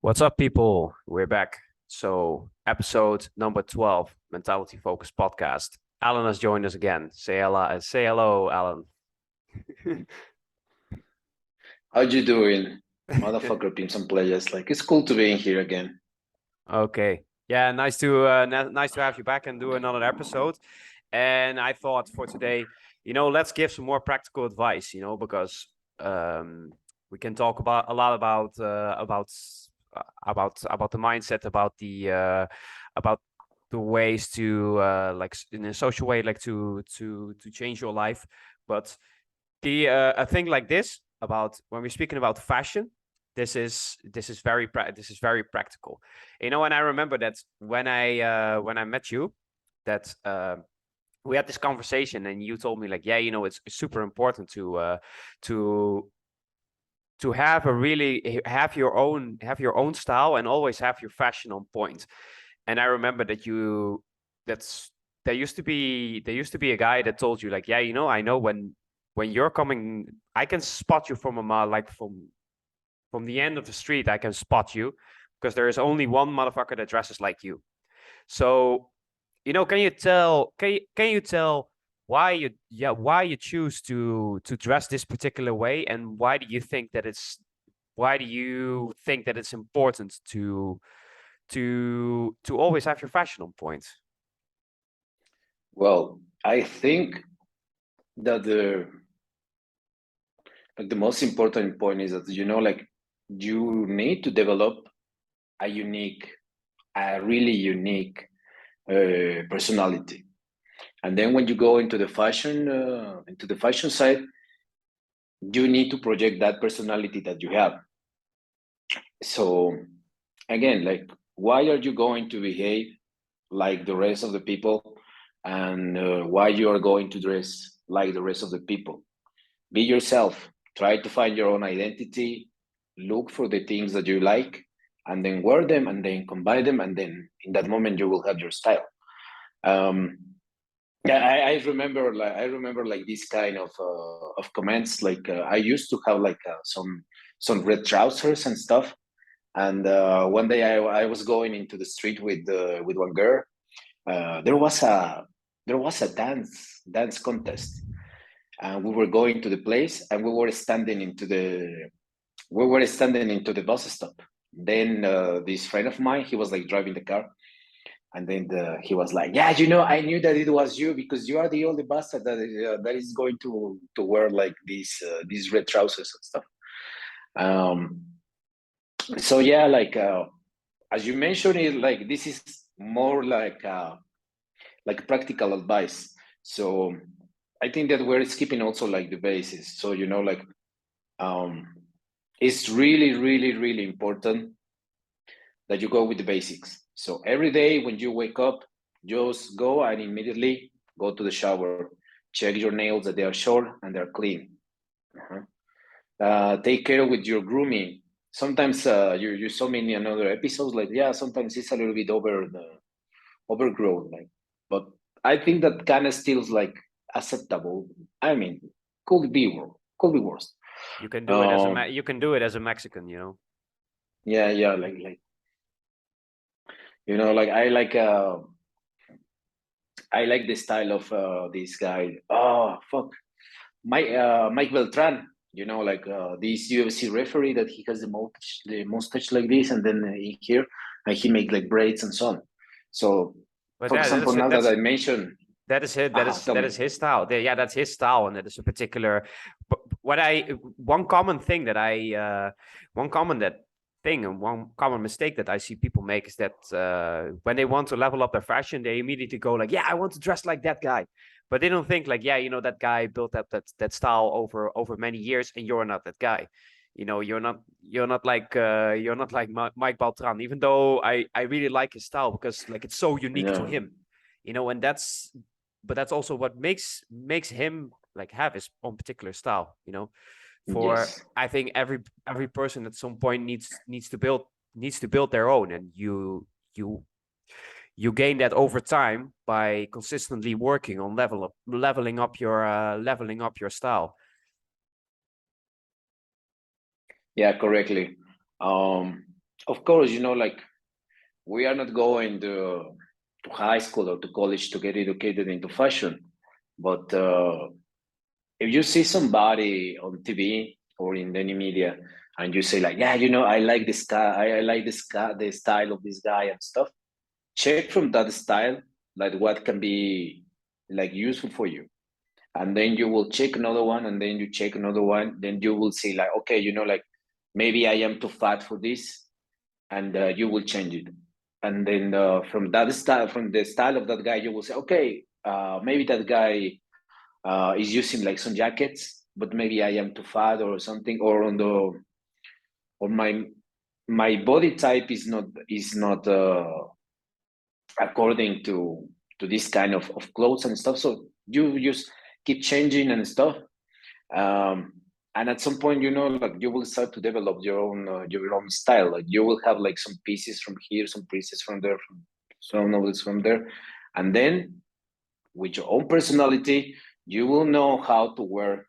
What's up, people? We're back. So, episode number 12, Mentality Focus Podcast. Alan has joined us again. Say hello, Alan. How you doing, motherfucker pimps and players? Like, it's cool to be in here again. Okay. Yeah, nice to have you back and do another episode. And I thought for today, let's give some more practical advice, because um, we can talk about a lot about the mindset, about the ways to like in a social way, like to change your life. But the a thing like this about when we're speaking about fashion, this is very practical, and I remember that when I met you, that we had this conversation and you told me like, yeah, it's super important to have your own style and always have your fashion on point. And I remember that that's there used to be a guy that told you like, yeah, I know when you're coming, I can spot you from a mile, like from the end of the street, I can spot you because there is only one motherfucker that dresses like you. So, can you tell why you choose to dress this particular way, and why do you think that it's important to always have your fashion on point? Well, I think that the most important point is that you need to develop a really unique personality, and then when you go into the fashion side, you need to project that personality that you have. So again, like, why are you going to behave like the rest of the people, and why you are going to dress like the rest of the people? Be yourself. Try to find your own identity. Look for the things that you like, and then wear them, and then combine them, and then in that moment you will have your style. Um, yeah, I remember like this kind of comments. Like, I used to have like some red trousers and stuff. And one day I was going into the street with one girl. There was a dance contest, and we were going to the place, and we were standing into the bus stop. Then this friend of mine, he was like driving the car, and then he was like, "Yeah, I knew that it was you because you are the only bastard that is going to wear like these red trousers and stuff." Um, so yeah, like, as you mentioned, it like this is more like practical advice. So I think that we're skipping also like the basis. So like, um, it's really, really, really important that you go with the basics. So every day when you wake up, just go and immediately go to the shower. Check your nails that they are short and they're clean. Uh-huh. Take care with your grooming. Sometimes you saw me in another episodes, like, yeah, sometimes it's a little bit overgrown, like, but I think that kind of still is like acceptable. I mean, could be worse. You can do it as a Mexican, Yeah, like, like, I like the style of this guy. Oh fuck, Mike Beltran. Like, this UFC referee that he has the mustache like this, and then in here, and he make like braids and so on. So, but for example, now that I mentioned, that is it. tell That me. is his style. Yeah, that's his style, and that is a particular. But what I one common thing that I one common that thing and one common mistake that I see people make is that when they want to level up their fashion, they immediately go like, "Yeah, I want to dress like that guy," but they don't think like, "Yeah, that guy built up that style over many years, and you're not that guy." You're not like Mike Baltran, even though I really like his style because like it's so unique to Yeah. him, and that's also what makes him like have his own particular style. For Yes. I think every person at some point needs to build their own, and you gain that over time by consistently working on leveling up your style. Yeah, correctly. of course, like we are not going to high school or to college to get educated into fashion, but if you see somebody on TV or in any media and you say like, yeah, I like this guy, I like this guy, the style of this guy and stuff, check from that style, like what can be like useful for you. And then you will check another one, and then you check another one, then you will see like, okay, like maybe I am too fat for this, and you will change it. And then from that style, from the style of that guy, you will say, okay, maybe that guy is using like some jackets, but maybe I am too fat or something, or or my body type is not according to this kind of clothes and stuff. So you just keep changing and stuff. Um, and at some point, like you will start to develop your own style. Like you will have like some pieces from here, some pieces from there, some others from there, and then with your own personality, you will know how to wear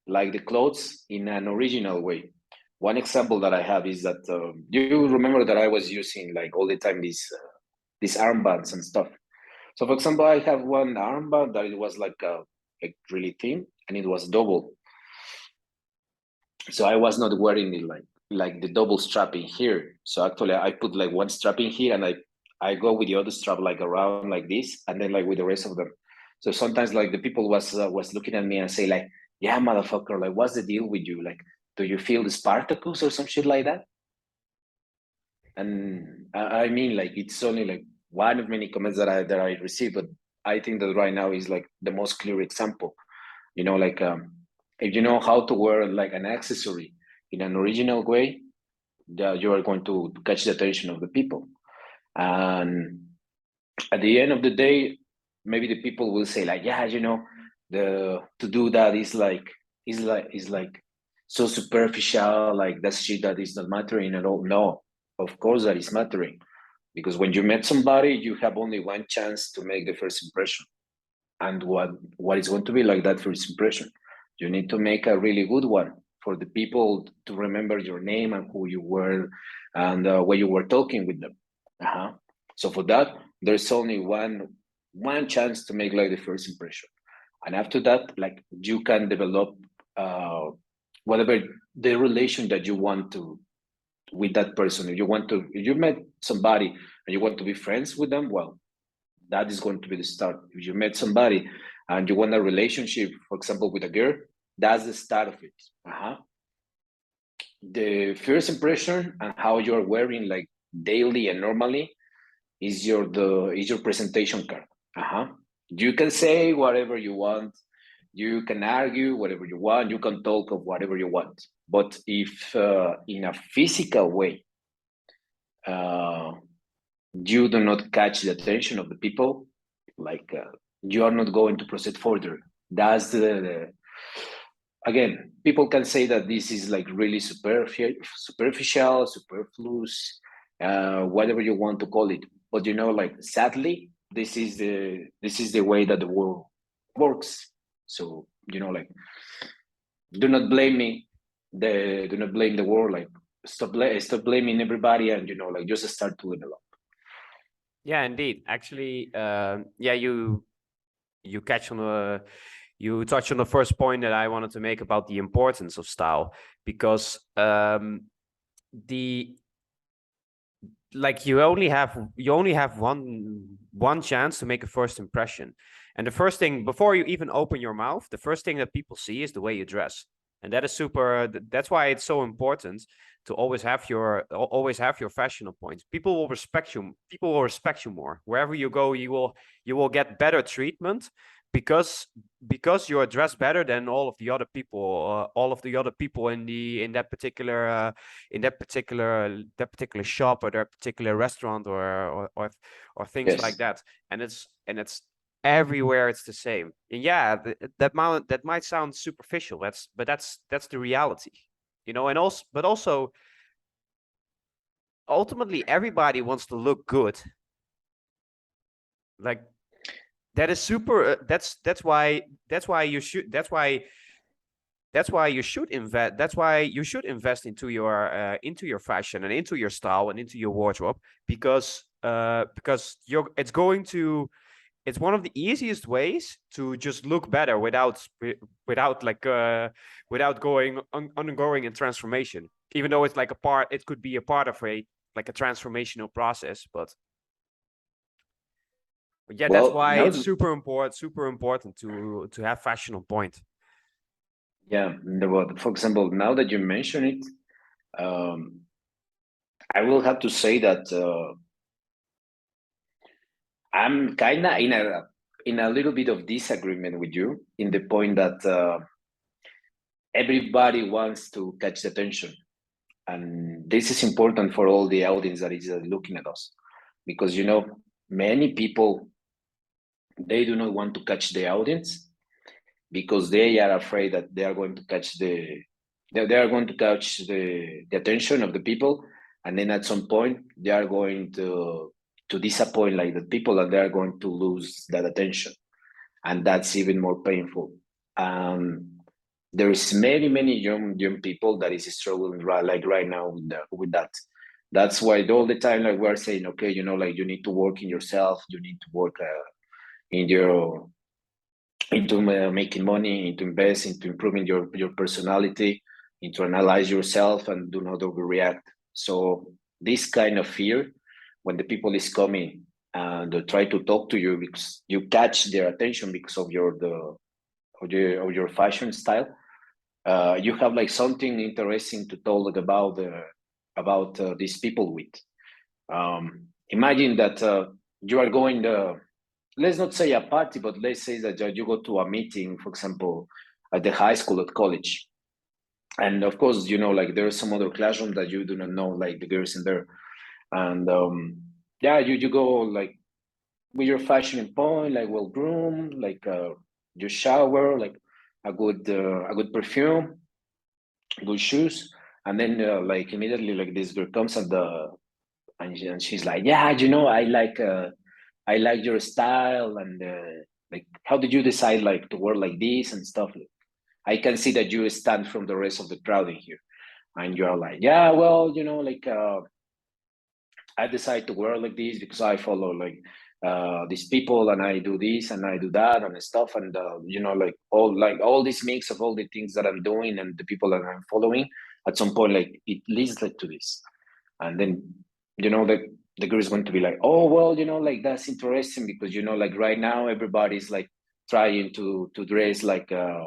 like the clothes in an original way. One example that I have is that you remember that I was using like all the time these armbands and stuff. So, for example, I have one armband that it was like really thin and it was double. So I was not wearing it like the double strap in here. So actually, I put like one strap in here and I go with the other strap like around like this, and then like with the rest of them. So sometimes like the people was looking at me and say like, "Yeah, motherfucker, like what's the deal with you? Like, do you feel the Spartacus or some shit like that?" And I mean, like it's only like one of many comments that I received, but I think that right now is like the most clear example. Like if you know how to wear like an accessory in an original way, you are going to catch the attention of the people. And at the end of the day, maybe the people will say like, yeah, the to do that is like so superficial, like that shit that is not mattering at all. No, of course that is mattering, because when you met somebody, you have only one chance to make the first impression. And what is going to be like that first impression? You need to make a really good one for the people to remember your name and who you were, and when you were talking with them. Uh-huh. So for that, there's only one chance to make like the first impression, and after that, like you can develop uh, whatever the relation that you want to with that person. If you met somebody and you want to be friends with them, well, that is going to be the start. If you met somebody and you want a relationship, for example, with a girl, that's the start of it. Uh-huh. The first impression and how you're wearing like daily and normally is your presentation card. Uh-huh. You can say whatever you want. You can argue whatever you want. You can talk of whatever you want. But if in a physical way, uh, you do not catch the attention of the people, like you are not going to proceed further. That's again, people can say that this is like really superficial, superfluous, whatever you want to call it. But like sadly, this is the way that the world works. So like, do not blame me. Do not blame the world. Like stop blaming everybody, and like just start to develop. Yeah, indeed. Actually, yeah, you catch on the you touch on the first point that I wanted to make about the importance of style, because the like you only have one chance to make a first impression, and the first thing before you even open your mouth, the first thing that people see is the way you dress, and that is super. That's why it's so important to always have your fashionable points. People will respect you. People will respect you more wherever you go. You will get better treatment because you are dressed better than all of the other people in that particular shop or that particular restaurant or things like Yes. that. And it's everywhere it's the same. And yeah, that might sound superficial. That's the reality, and also ultimately everybody wants to look good. Like that is super. That's why you should. That's why that's why you should invest. That's why you should invest into your fashion and into your style and into your wardrobe, because it's one of the easiest ways to just look better without like without undergoing a transformation. Even though it's like it could be a part of a like a transformational process, but yeah, that's Well, why now, it's super important to have fashion on point. yeah, for example, now that you mention it, um, I will have to say that I'm kind of in a little bit of disagreement with you in the point that everybody wants to catch the attention, and this is important for all the audience that is looking at us, because many people, they do not want to catch the audience because they are afraid that they are going to catch they are going to catch the attention of the people, and then at some point they are going to disappoint like the people, and they are going to lose that attention, and that's even more painful. There is many young people that is struggling right now with that. That's why all the time like we're saying, okay, like you need to work in yourself, you need to work in your into making money, into invest, into improving your personality, into analyze yourself and do not overreact. So this kind of fear, when the people is coming and they try to talk to you because you catch their attention because of your fashion style, you have like something interesting to talk about these people with. Imagine that you are going let's not say a party, but let's say that you go to a meeting, for example, at the high school, at college. And of course, like there's some other classroom that you do not know, like the girls in there. And yeah, you go like with your fashion in point, like well groomed, like you shower, like a good perfume, good shoes. And then like immediately like this girl comes and she's like, yeah, I like your style, and like how did you decide like to wear like this and stuff. I can see that you stand from the rest of the crowd in here, and you're like, yeah, well, like I decide to wear like this because I follow like these people, and I do this and I do that and stuff, and like all this mix of all the things that I'm doing and the people that I'm following, at some point like it leads like to this. And then the girl is going to be like, oh well, like that's interesting because like right now everybody's like trying to dress like uh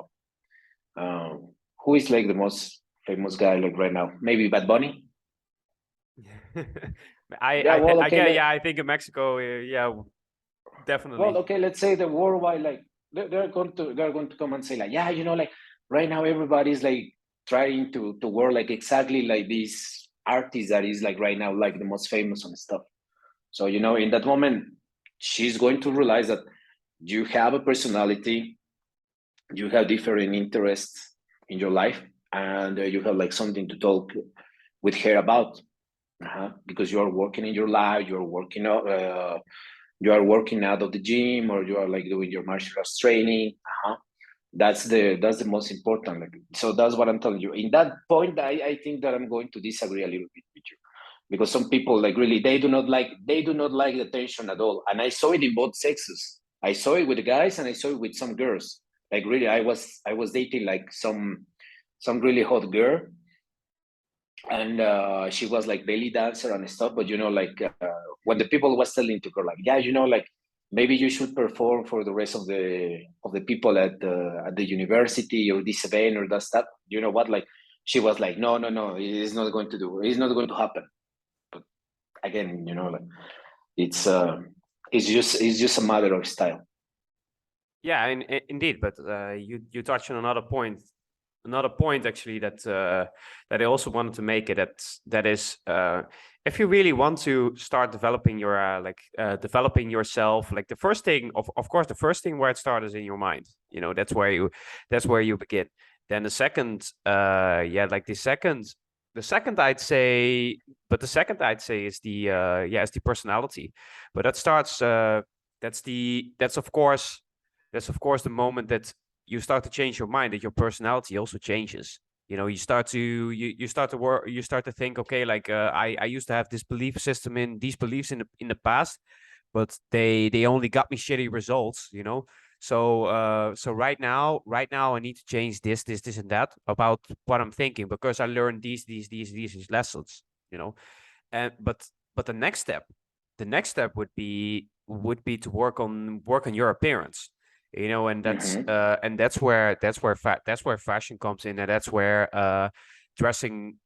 who is like the most famous guy like right now, maybe Bad Bunny. Yeah, well, I okay, get, yeah, I think in Mexico, yeah, definitely. well, okay, let's say the worldwide, like they're going to come and say like, yeah, like right now everybody's like trying to wear like exactly like this artist that is like right now like the most famous and stuff. So in that moment, she's going to realize that you have a personality, you have different interests in your life, and you have like something to talk with her about. Because you are working in your life, you are working out of the gym, or you are like doing your martial arts training. That's the most important. Like, so that's what I'm telling you. In that point, I think that I'm going to disagree a little bit with you, because some people like really they do not like the attention at all. And I saw it in both sexes. I saw it with the guys and I saw it with some girls. Like really, I was dating like some really hot girl, and she was like belly dancer and stuff. But like when the people was telling to her like, yeah, like maybe you should perform for the rest of the people at the university or this event or that stuff. You know what? Like she was like, no, it's not going to happen. But again, like it's just a matter of style. Yeah, indeed. But you touched on another point actually that I also wanted to make it that is if you really want to start developing developing yourself, like the first thing of course the first thing where it starts is in your mind. That's where you begin. Then the second the second I'd say is the personality. But that starts that's of course the moment you start to change your mind, that your personality also changes. You know, you start to work, you start to think, okay, like I used to have this belief system in these beliefs in the past, but they only got me shitty results, you know. So right now I need to change this and that about what I'm thinking, because I learned these lessons, you know. And but the next step would be to work on your appearance, you know. And that's where fashion comes in, and that's where dressing,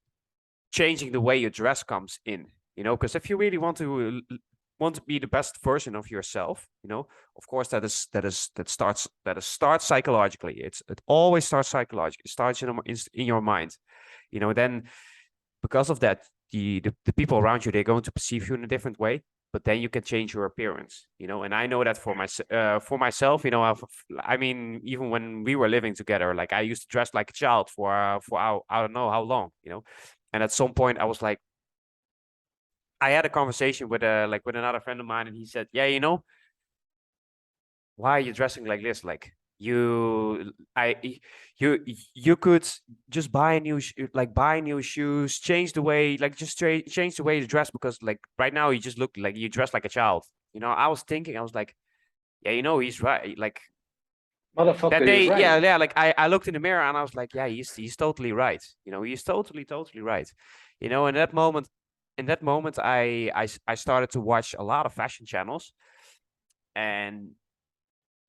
changing the way you dress comes in, you know. Because if you really want to be the best version of yourself, you know, of course that starts psychologically. It always starts psychologically. It starts in your mind, you know. Then because of that, the people around you, they're going to perceive you in a different way, but then you can change your appearance, you know. And I know that for myself, you know. I mean, even when we were living together, like I used to dress like a child for I don't know how long, you know. And at some point I was like, I had a conversation with with another friend of mine, and he said, yeah, you know, why are you dressing like this? Like you could just buy a new buy new shoes, change the way, like just change the way you dress, because like right now you just look like you dress like a child, you know. I was thinking, I was like, yeah, you know, he's right. Like that Motherfucker day, is right. yeah, like I looked in the mirror and I was like, yeah, he's totally right, you know. He's totally right, you know. In that moment I started to watch a lot of fashion channels, and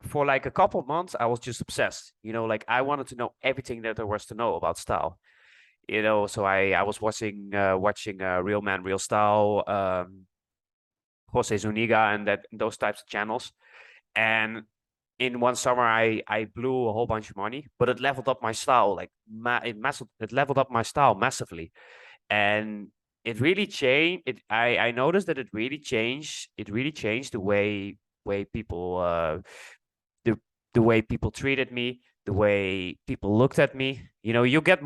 for like a couple of months I was just obsessed, you know. Like I wanted to know everything that there was to know about style, you know. So I was watching Real Man Real Style, Jose Zuniga, and those types of channels. And in one summer I blew a whole bunch of money, but it leveled up my style, like it leveled up my style massively. And it really changed it. I noticed that it really changed the way people the the way people treated me, the way people looked at me. You know, you get,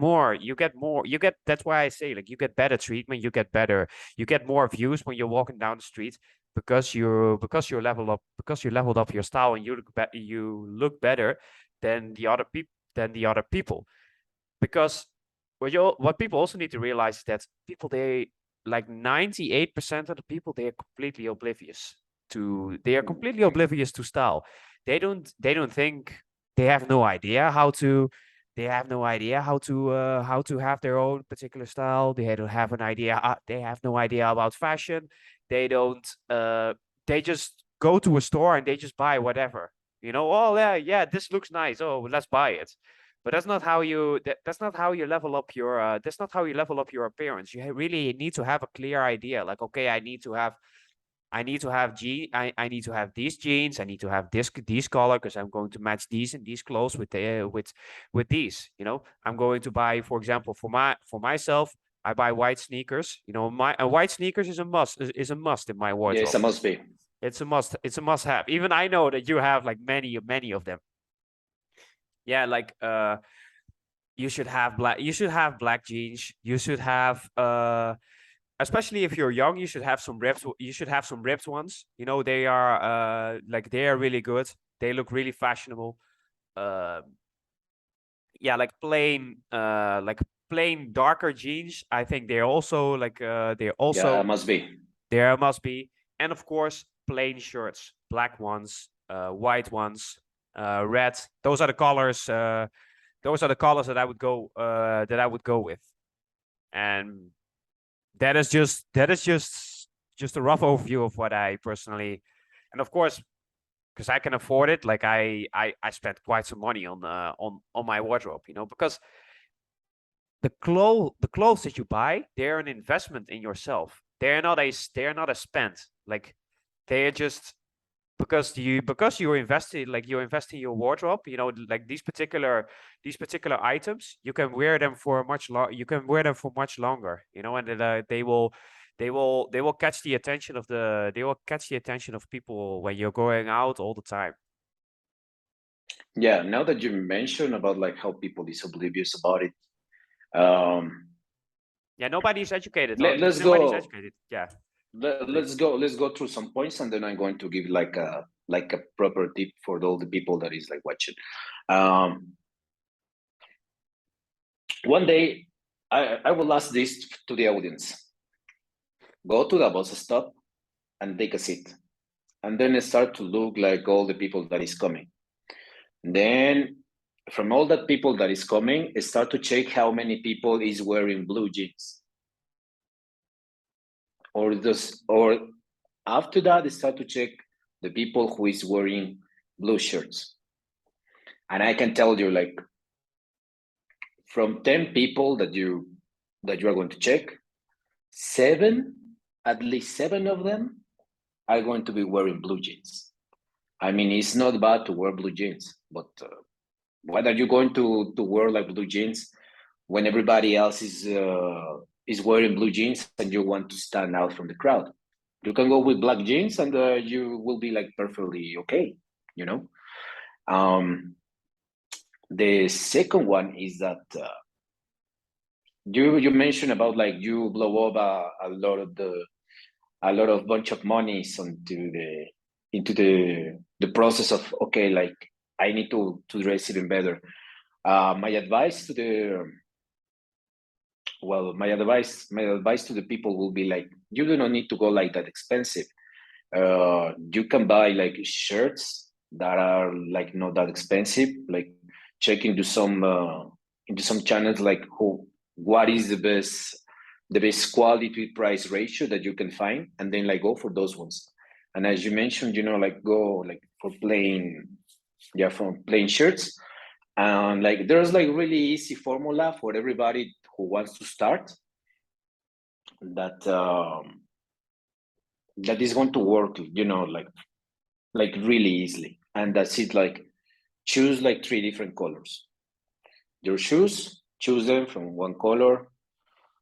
that's why I say, like, you get better treatment, you get more views when you're walking down the street, because you leveled up your style, and you look better than the other people. Because what people also need to realize is that people, they, like 98% of the people, they are completely oblivious to style. They don't think, they have no idea how to how to have their own particular style. They don't have an idea, they have no idea about fashion. They don't they just go to a store and they just buy whatever, you know. Oh yeah, this looks nice, oh, let's buy it. But that's not how you level up your that's not how you level up your appearance. You really need to have a clear idea, like, okay, I need to have I need to have these jeans, I need to have these color, because I'm going to match these and these clothes with these, you know. I'm going to buy, for example, for myself, I buy white sneakers, you know. My white sneakers is a must in my Yeah, wardrobe. it's a must be. It's a must have. Even I know that you have like many of them. Yeah, like you should have black jeans. You should have especially if you're young, you should have some ripped ones. You know, they are they are really good. They look really fashionable. Uh yeah, like plain darker jeans. I think they're also Yeah, must be. there must be. And of course, plain shirts, black ones, white ones, red. Those are the colors that I would go with. And that is just a rough overview of what I personally, and of course, because I can afford it, like I spent quite some money on my wardrobe, you know. Because the clothes that you buy, they're an investment in yourself. They're not a spend. Like, they're just, because you're investing in your wardrobe, you know. Like these particular items, you can wear them for much longer, you know. And they will catch the attention of people when you're going out all the time. Yeah, now that you mentioned about like how people is oblivious about it, um, Yeah, nobody's educated let's nobody's go. educated. Yeah. let's go through some points, and then I'm going to give like a proper tip for all the people that is like watching. One day, I will ask this to the audience: go to the bus stop and take a seat, and then start to look like all the people that is coming. Then, from all that people that is coming, start to check how many people is wearing blue jeans. Or after that, start to check the people who is wearing blue shirts. And I can tell you, like, from 10 people that you are going to check, at least seven of them are going to be wearing blue jeans. I mean, it's not bad to wear blue jeans, but why are you going to wear like blue jeans when everybody else is wearing blue jeans and you want to stand out from the crowd? You can go with black jeans and you will be like perfectly okay, you know. The second one is that you mentioned about like you blow up a lot of bunch of monies into the process of, okay, like I need to dress even better. My advice to the people will be like, you do not need to go like that expensive. You can buy like shirts that are like not that expensive, like check into some channels like what is the best quality price ratio that you can find, and then like go for those ones. And as you mentioned, like go like for plain shirts, and like there's like really easy formula for everybody who wants to start that that is going to work, like really easily. And that's it. Like choose like 3 different colors. Your shoes, choose them from one color.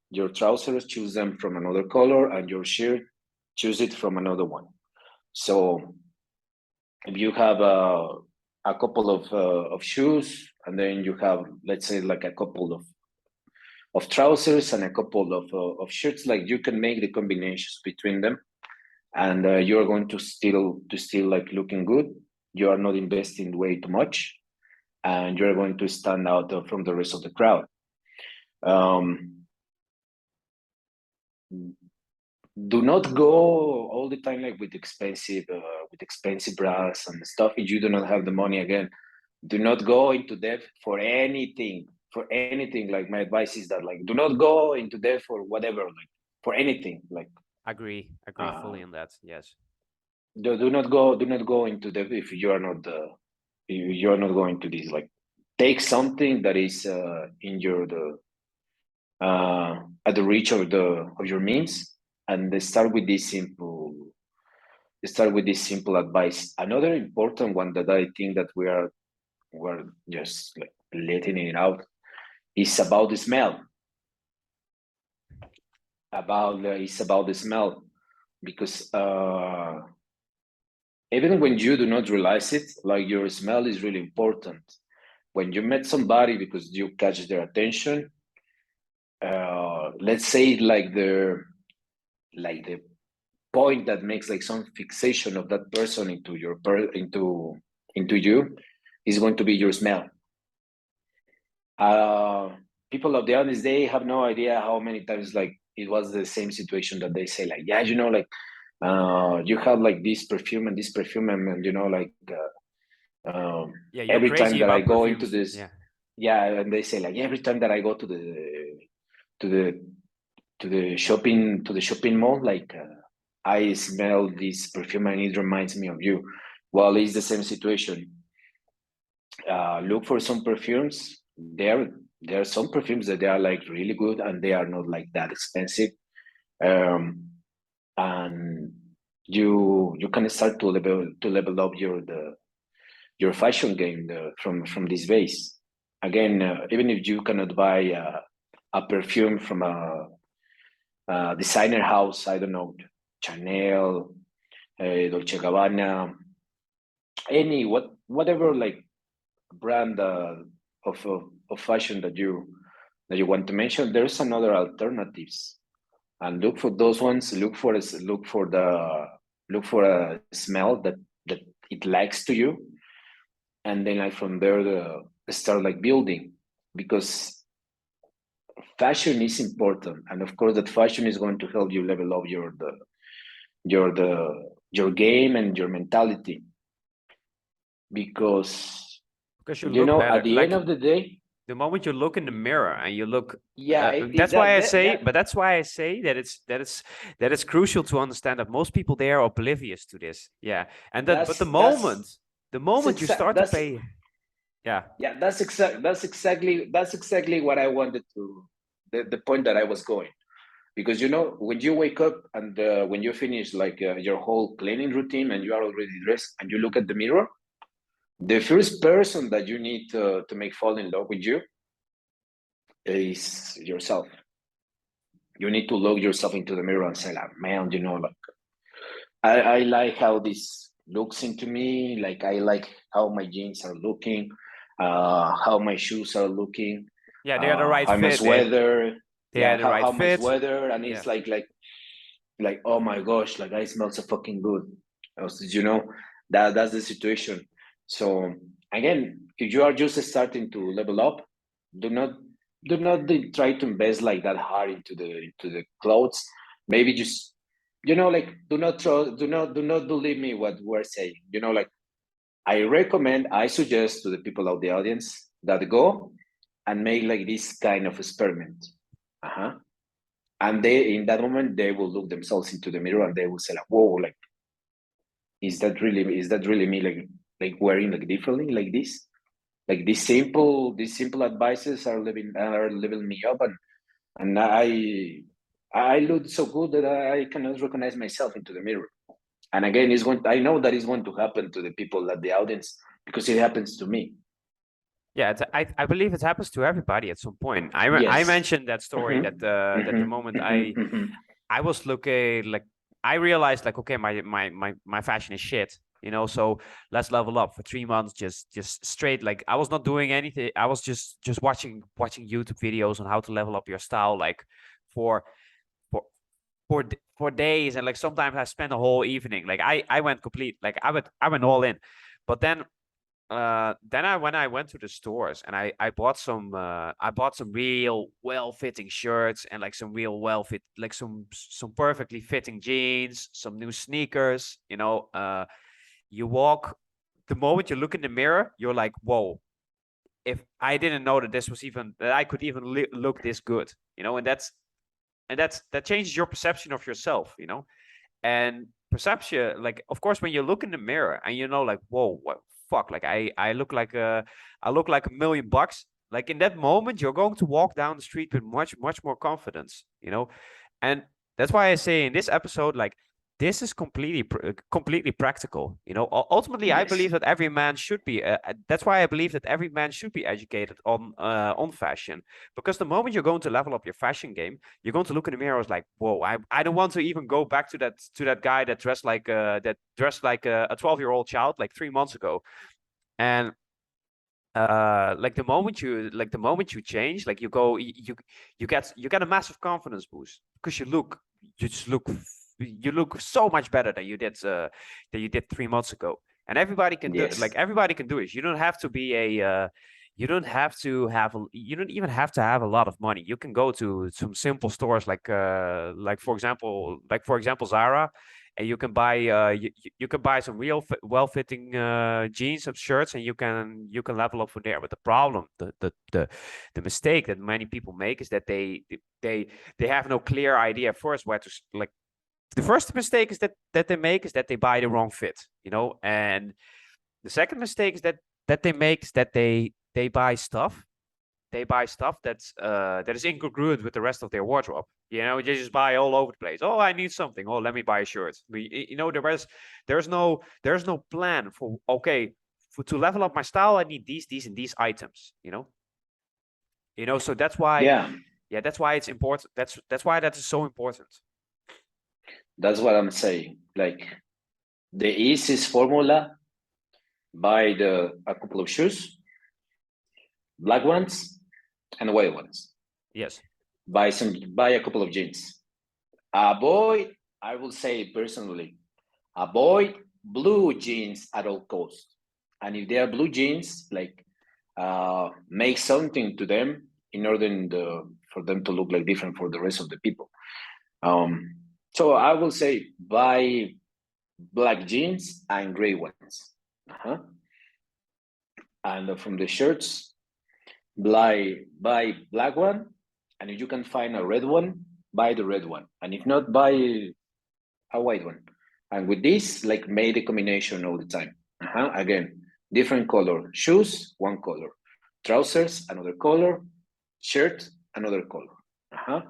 Your trousers, choose them from another color, and your shirt, choose it from another one. So if you have a couple of shoes, and then you have, let's say, like a couple of trousers and a couple of shirts, like you can make the combinations between them, and you're going to still like looking good. You are not investing way too much, and you're going to stand out from the rest of the crowd. Do not go all the time like with expensive brands and stuff if you do not have the money. Again, do not go into debt for anything. Like my advice is that, like, do not go into debt for whatever, like for anything. Like Agree fully on that. Yes. Do not go into debt if you are not going to this. Like, take something that is in your at the reach of your means, and start with this simple advice. Another important one that I think that we're just like letting it out is about the smell. It's about the smell, because even when you do not realize it, like, your smell is really important. When you met somebody because you catch their attention, let's say like the point that makes like some fixation of that person into you is going to be your smell. People of the audience, they have no idea how many times like it was the same situation that they say like, yeah, like you have like this perfume and like Yeah, you're every time crazy that I about go perfumes. into this, yeah, and they say like, every time that I go to the shopping mall, like I smell this perfume and it reminds me of you. Well, it's the same situation. Look for some perfumes. There are some perfumes that they are like really good and they are not like that expensive. And you can start to level up your fashion game from this base. Again, even if you cannot buy a perfume from a designer house, I don't know, Chanel, Dolce Gabbana, whatever like brand of fashion that you want to mention, there's another alternatives. and look for those ones. Look for a smell that it likes to you, and then like from there start like building, because fashion is important, and of course that fashion is going to help you level up your game and your mentality, because Because you look better. at the Like end of the day, the moment you look in the mirror and you look, that, that's why I that, say, that but that's why I say that it's crucial to understand that most people there are oblivious to this. Yeah, and that, but the moment you start to pay, yeah, that's exactly what I wanted to, the point that I was going, because when you wake up and when you finish like your whole cleaning routine and you are already dressed and you look at the mirror, the first person that you need to make fall in love with you is yourself. You need to look yourself into the mirror and say, like, man, like I like how this looks into me. Like I like how my jeans are looking, how my shoes are looking, yeah, they are the right how my fit. sweater, They are the right how my fit. sweater, and Yeah. it's like oh my gosh, like I smell so fucking good. That's the situation. So again, if you are just starting to level up, do not try to invest like that hard into the clothes. Maybe just like do not believe me what we're saying. Like I suggest to the people of the audience that go and make like this kind of experiment. Uh-huh. And they in that moment they will look themselves into the mirror and they will say like, whoa, like is that really me, like wearing like differently like this? Like these simple advices are leveling me up, and I look so good that I cannot recognize myself into the mirror. And again, I know that is going to happen to the people at the audience because it happens to me. Yeah, I believe it happens to everybody at some point. I Yes. mentioned that story Mm-hmm. that the Mm-hmm. moment Mm-hmm. Mm-hmm. I was looking like, I realized like, okay, my fashion is shit, so let's level up for 3 months, just straight. Like I was not doing anything. I was just watching YouTube videos on how to level up your style, like for for for days, and like sometimes I spent a whole evening. Like I went complete, like I went all in. But then when I went to the stores and I bought some real well-fitting shirts, and like some real well-fit, like some perfectly fitting jeans, some new sneakers, you walk, the moment you look in the mirror, you're like, whoa, if I didn't know that I could even look this good, and that changes your perception of yourself, and perception, like, of course, when you look in the mirror and like, whoa, what fuck, like I look like $1 million. Like in that moment, you're going to walk down the street with much more confidence, and that's why I say in this episode, like, this is completely practical. Ultimately, I Yes. believe that every man should be. That's why I believe that every man should be educated on fashion, because the moment you're going to level up your fashion game, you're going to look in the mirror as like, whoa, I don't want to even go back to that guy that dressed like a 12-year-old child like 3 months ago. And like the moment you change, like you get a massive confidence boost, because you look so much better than you did 3 months ago. And everybody can do, Yes. like, everybody can do it. You don't have to be you don't even have to have a lot of money. You can go to some simple stores like for example Zara, and you can buy you can buy some real well-fitting jeans, some shirts, and you can level up from there. But the problem, the mistake that many people make is that they have no clear idea first where to like. The first mistake is that they make is that they buy the wrong fit, and the second mistake is that they make is that they buy stuff that is incongruent with the rest of their wardrobe. They just buy all over the place. Oh, I need something. Oh, let me buy a shirt. There's no plan for, okay, to level up my style, I need these and these items. So that's why, Yeah. yeah, that's why it's important. That's why that is so important. That's what I'm saying. Like the easiest formula: buy a couple of shoes, black ones and white ones. Yes. Buy a couple of jeans. avoid, I will say personally, avoid blue jeans at all costs. And if they are blue jeans, like make something to them in order for them to look like different for the rest of the people. So I will say buy black jeans and gray ones. Uh-huh. And from the shirts, buy black one. And if you can find a red one, buy the red one. And if not, buy a white one. And with this, like make the combination all the time. Again, different color. Shoes, one color. Trousers, another color. Shirt, another color.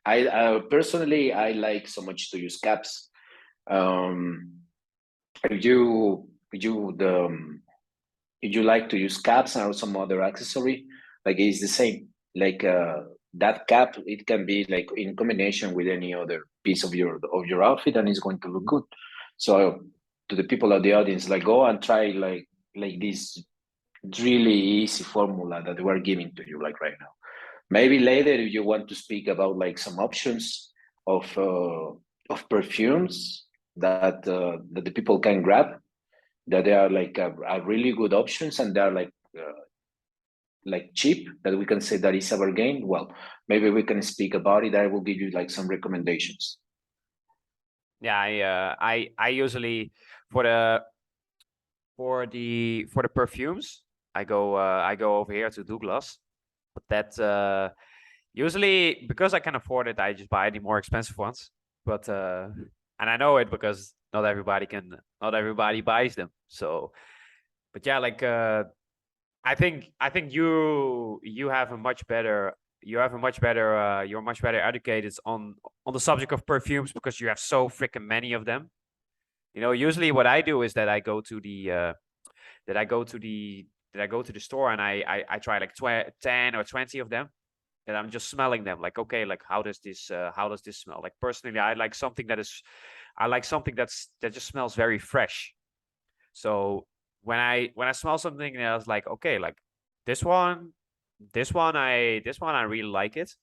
I personally, I like so much to use caps. If you like to use caps or some other accessory, like it's the same. Like that cap, it can be like in combination with any other piece of your outfit, and it's going to look good. So to the people of the audience, like go and try like this really easy formula that we're giving to you like right now. Maybe later if you want to speak about like some options of perfumes that that the people can grab, that they are like a really good options, and they're like cheap, that we can say that is a bargain. Well, maybe we can speak about it. I will give you like some recommendations. Yeah, I usually for the perfumes, I go over here to Douglas, but that usually because I can afford it, I just buy the more expensive ones. But and I know it because not everybody buys them. So, but yeah, like I think you have a much better you're much better educated on the subject of perfumes because you have so freaking many of them. You know, usually what I do is that I go to the that I go to the store and I try like 10 or 20 of them, and I'm just smelling them like, okay, like how does this smell? Like personally, I like something that just smells very fresh. So when I smell something and I was like, okay, like this one, this one I really like it,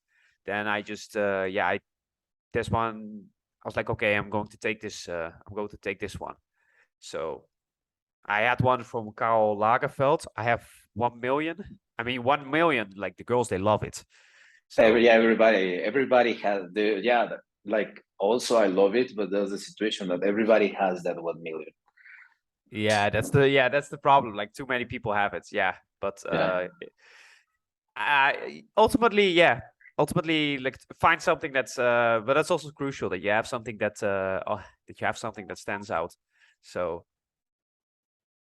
then I just this one I was like, okay, I'm going to take this one. So I had one from Karl Lagerfeld. I have 1 million. I mean, 1 million. Like the girls, they love it. So Everybody has like also I love it, but there's a situation that everybody has that 1 million. that's the problem. Like too many people have it. Yeah, but ultimately, like find something that's but that's also crucial that you have something that stands out. So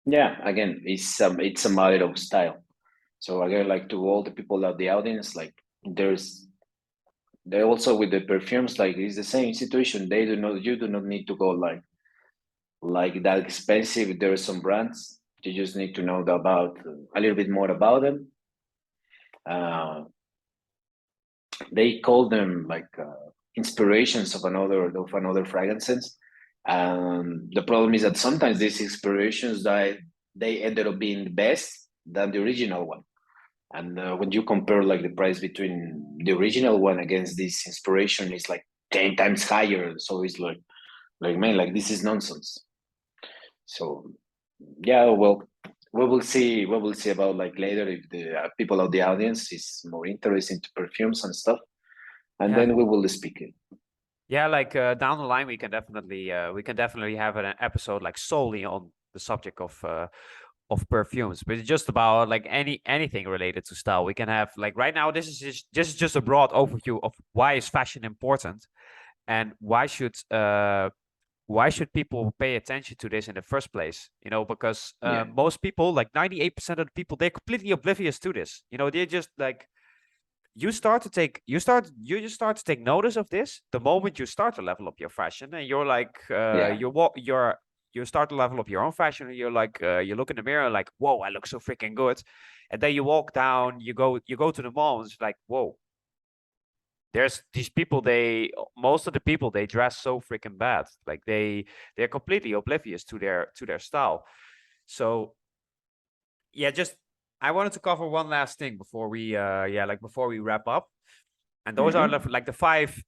yeah, again, it's a matter of style. So again, like to all the people at the audience, like they also with the perfumes, like it's the same situation. You do not need to go like that expensive. There are some brands you just need to know about a little bit more about them. They call them like inspirations of another fragrances. The problem is that sometimes these inspirations they ended up being best than the original one. And when you compare like the price between the original one against this inspiration, is like 10 times higher. So it's like man, like this is nonsense. So yeah, well, we will see. We will see about like later if the people of the audience is more interested into perfumes and stuff, and yeah, then we will speak it. yeah, like down the line we can definitely have an episode like solely on the subject of perfumes, but it's just about like anything related to style. We can have like right now this is just a broad overview of why is fashion important and why should people pay attention to this in the first place? You know, because Yeah, most people, like 98% of the people, they're completely oblivious to this. You know, they're just like you just start to take notice of this the moment you start to level up your fashion, and you're like yeah, you start to level up your own fashion, and you're like you look in the mirror like, whoa, I look so freaking good. And then you walk down, you go to the mall, and it's like, whoa, there's these people, most of the people, they dress so freaking bad. Like they're completely oblivious to their style. So yeah, just I wanted to cover one last thing before we before we wrap up. And those are mm-hmm. like the five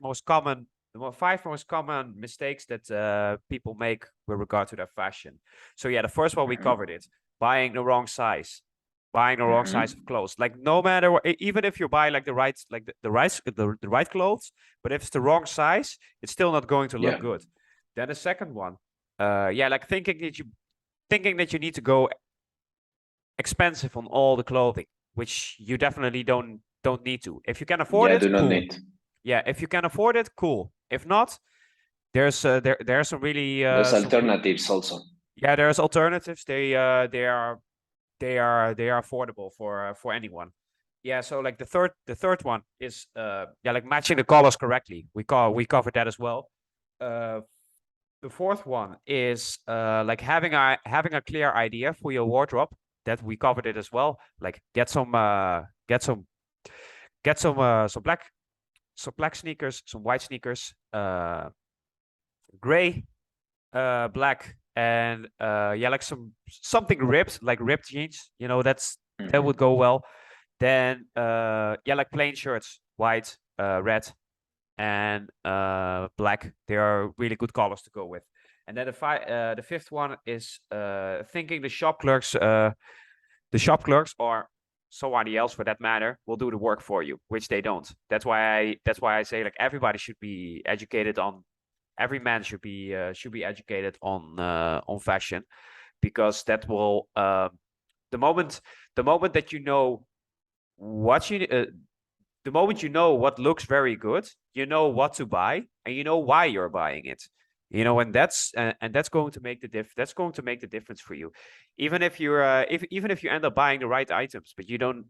most common five most common mistakes that people make with regard to their fashion. So yeah, the first one we covered it: buying the wrong size, buying the wrong size of clothes. Like no matter what, even if you buy like the right, like the right clothes, but if it's the wrong size, it's still not going to look good. Then the second one, yeah, like thinking that you need to go expensive on all the clothing, which you definitely don't need to. If you can afford it, do not cool. need. Yeah, if you can afford it, cool. If not, there's some really There's alternatives also. Yeah, there's alternatives. They are affordable for anyone. Yeah, so like the third one is yeah, like matching the colors correctly. We covered that as well. The fourth one is like having a clear idea for your wardrobe. That we covered it as well. Like get some black sneakers, some white sneakers, gray, black, and yeah, like something ripped, like ripped jeans. You know, that would go well. Then yeah, like plain shirts, white, red, and black. They are really good colors to go with. And then the fifth one is thinking the shop clerks or somebody else for that matter will do the work for you, which they don't. That's why I say like everybody should be educated on. Every man should be educated on fashion, because that will the moment that you know what you the moment you know what looks very good, you know what to buy and you know why you're buying it. You know, and that's going to make the difference for you. Even if you're even if you end up buying the right items, but you don't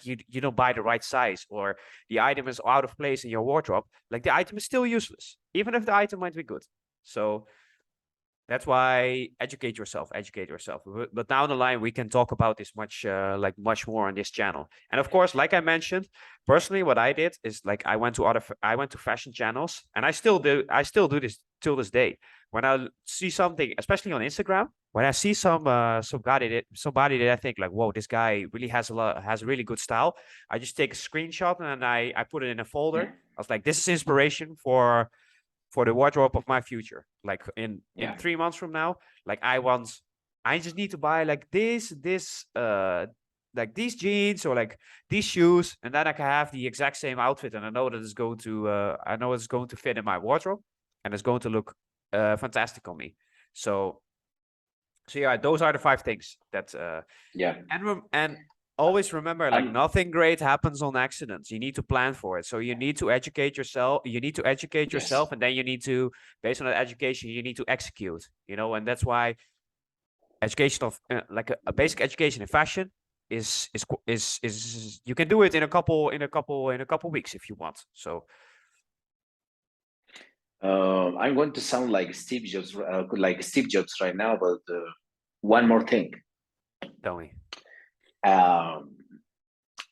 you don't buy the right size, or the item is out of place in your wardrobe, like the item is still useless, even if the item might be good. So that's why educate yourself. But down the line, we can talk about this much more on this channel. And of course, like I mentioned, personally, what I did is like I went to fashion channels, and I still do this till this day. When I see something, especially on Instagram, when I see somebody that I think like, whoa, this guy really has a really good style, I just take a screenshot and I put it in a folder. I was like, this is inspiration for the wardrobe of my future. Like in 3 months from now, like I just need to buy like like these jeans or like these shoes, and then I can have the exact same outfit, and I know that it's going to fit in my wardrobe, and it's going to look fantastic on me. So yeah, those are the 5 things that and always remember, like nothing great happens on accidents. You need to plan for it. So you need to educate yourself. And then you need to, based on that education, you need to execute. You know, and that's why education of like a basic education in fashion is you can do it in a couple weeks if you want. So I'm going to sound like Steve Jobs right now, but one more thing. Tell me.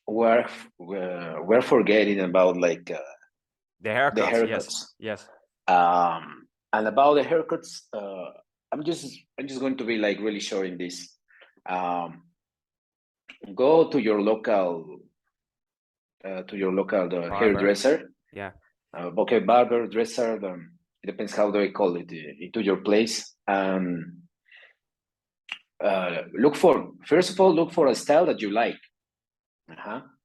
We're forgetting about like the haircuts. Yes. And about the haircuts, I'm just going to be like really short in this. Go to your local hairdresser. Yeah. Okay, barber, dresser. It depends how do I call it. Into your place. First of all, look for a style that you like.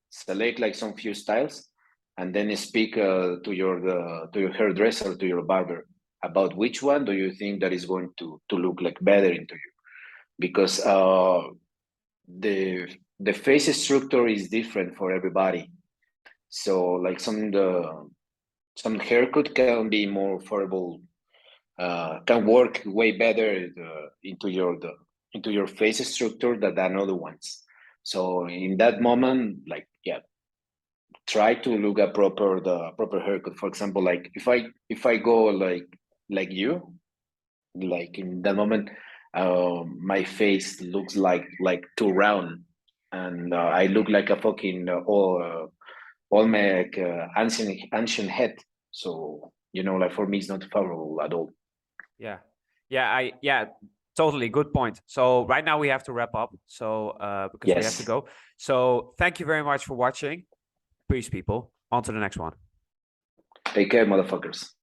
Select like some few styles, and then speak to your hairdresser, to your barber, about which one do you think that is going to look like better into you, because the face structure is different for everybody. So like some haircut can be more affordable, can work way better into your face structure than other ones. So in that moment, like try to look at the proper haircut. For example, like if I go like you, like in that moment, my face looks like too round, and I look like a fucking all my ancient head. So like for me, it's not favorable at all. Yeah, totally good point. So right now we have to wrap up. So because we have to go. So thank you very much for watching. Peace, people. On to the next one. Take care, motherfuckers.